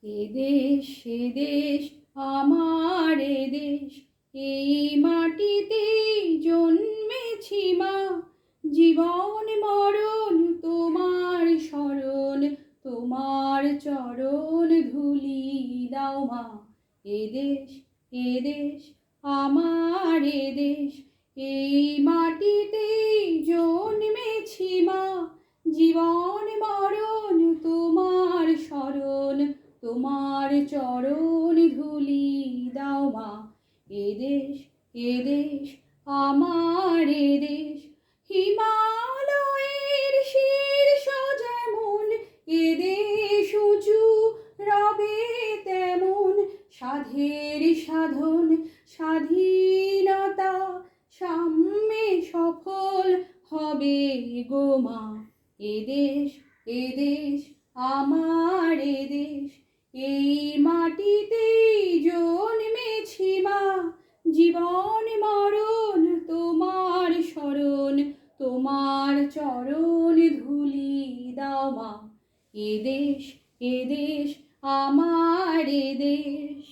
এ দেশ আমার এ দেশ, এই মাটিতে জন্মেছি মা। জীবন মরণ তোমার শরণ, তোমার চরণ ধুলি দাও মা। এ দেশ আমার এ দেশ, এই মাটিতে জন্মেছি মা। জীবন মরণ তোমার শরণ, তোমার চরণ ধুলি দাও মা। এ দেশ আমার এ দেশ, হিমালয়ের শীর্ষ যেমন, এ দেশ উঁচু রবে তেমন। সাধের সাধন স্বাধীনতা সাম্যে সফল হবে গো মা। এ দেশ আমার এ দেশ, এই মাটিতে জন্মেছি মা। জীবন মরণ তোমার শরণ, তোমার চরণ ধুলি দাও মা। এ দেশ আমার এ দেশ।